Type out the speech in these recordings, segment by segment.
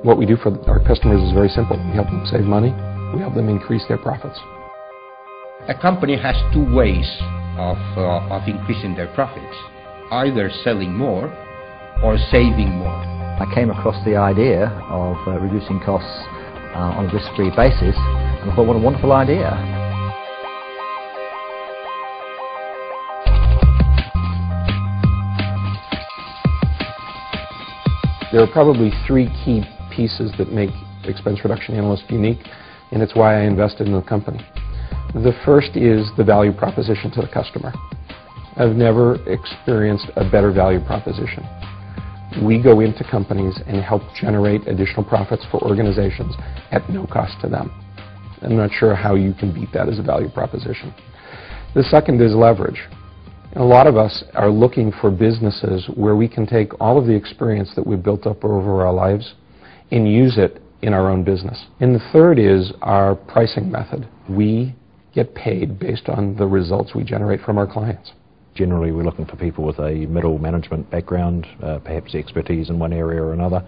What we do for our customers is very simple. We help them save money. We help them increase their profits. A company has two ways of increasing their profits, either selling more or saving more. I came across the idea of reducing costs on a risk-free basis, and I thought, what a wonderful idea. There are probably three key pieces that make Expense Reduction Analyst unique, and it's why I invested in the company. The first is the value proposition to the customer. I've never experienced a better value proposition. We go into companies and help generate additional profits for organizations at no cost to them. I'm not sure how you can beat that as a value proposition. The second is leverage. A lot of us are looking for businesses where we can take all of the experience that we've built up over our lives and use it in our own business. And the third is our pricing method. We get paid based on the results we generate from our clients. Generally, we're looking for people with a middle management background, perhaps expertise in one area or another.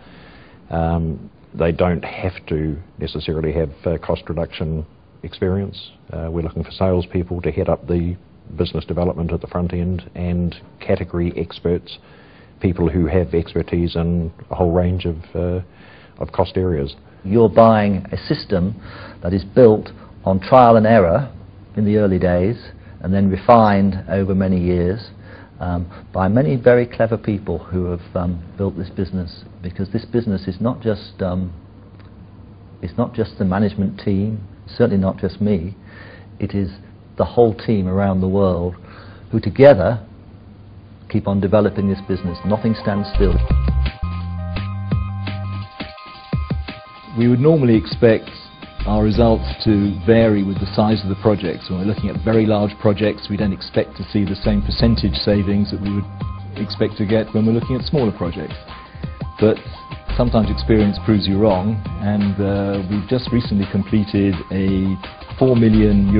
They don't have to necessarily have cost reduction experience. We're looking for salespeople to head up the business development at the front end, and category experts, people who have expertise in a whole range of cost areas. You're buying a system that is built on trial and error in the early days, and then refined over many years by many very clever people who have built this business. Because this business is not just it's not just the management team, certainly not just me. It is the whole team around the world who together keep on developing this business. Nothing stands still. We would normally expect our results to vary with the size of the projects. When we're looking at very large projects, we don't expect to see the same percentage savings that we would expect to get when we're looking at smaller projects. But sometimes experience proves you wrong, and we've just recently completed a €4 million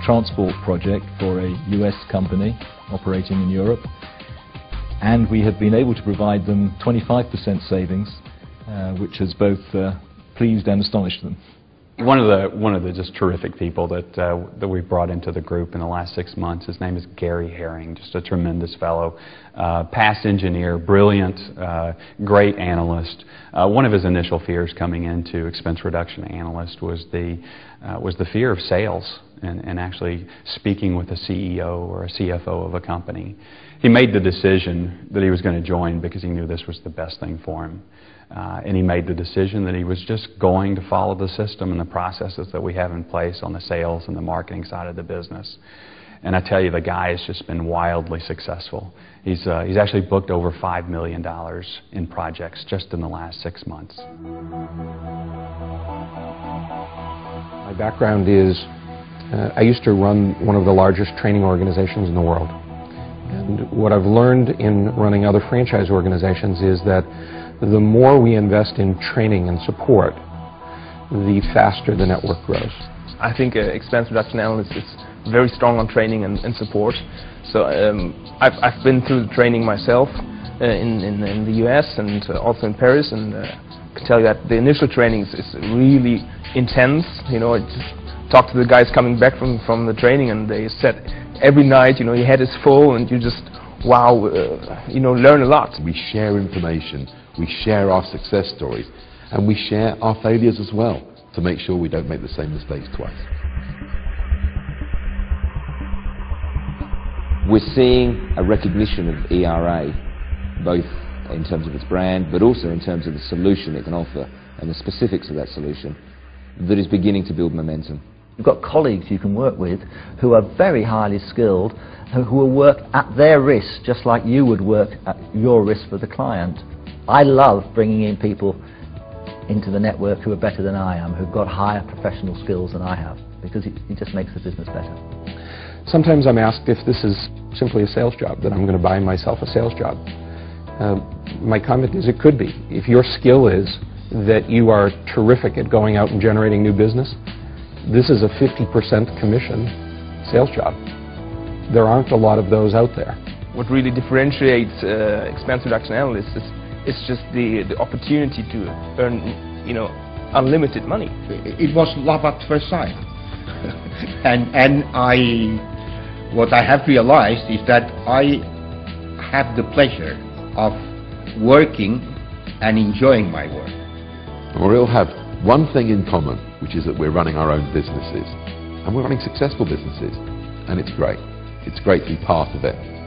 transport project for a US company operating in Europe, and we have been able to provide them 25% savings, which has both pleased and astonished them. One of the just terrific people that we've brought into the group in the last 6 months, his name is Gary Herring, just a tremendous fellow, past engineer, brilliant, great analyst. One of his initial fears coming into Expense Reduction Analyst was the fear of sales and actually speaking with a CEO or a CFO of a company. He made the decision that he was going to join because he knew this was the best thing for him. And he made the decision that he was just going to follow the system and the processes that we have in place on the sales and the marketing side of the business. And I tell you, the guy has just been wildly successful. He's actually booked over $5 million in projects just in the last 6 months. My background is, I used to run one of the largest training organizations in the world. And what I've learned in running other franchise organizations is that the more we invest in training and support, the faster the network grows. I think Expense Reduction Analyst is very strong on training and support. So I've been through the training myself in the US and also in Paris, and I can tell you that the initial training is really intense. You know, I just talked to the guys coming back from the training, and they said every night, you know, your head is full and you just, wow, you know, learn a lot. We share information, we share our success stories, and we share our failures as well to make sure we don't make the same mistakes twice. We're seeing a recognition of ERA, both in terms of its brand, but also in terms of the solution it can offer and the specifics of that solution, that is beginning to build momentum. You've got colleagues you can work with who are very highly skilled, who will work at their risk just like you would work at your risk for the client. I love bringing in people into the network who are better than I am, who've got higher professional skills than I have, because it just makes the business better. Sometimes I'm asked if this is simply a sales job, that I'm going to buy myself a sales job. My comment is it could be. If your skill is that you are terrific at going out and generating new business, this is a 50% commission sales job. There aren't a lot of those out there. What really differentiates Expense Reduction Analysts is just the opportunity to earn you know, unlimited money. It was love at first sight. and what I have realized is that I have the pleasure of working and enjoying my work. And we all have one thing in common, which is that we're running our own businesses. And we're running successful businesses. And it's great. It's great to be part of it.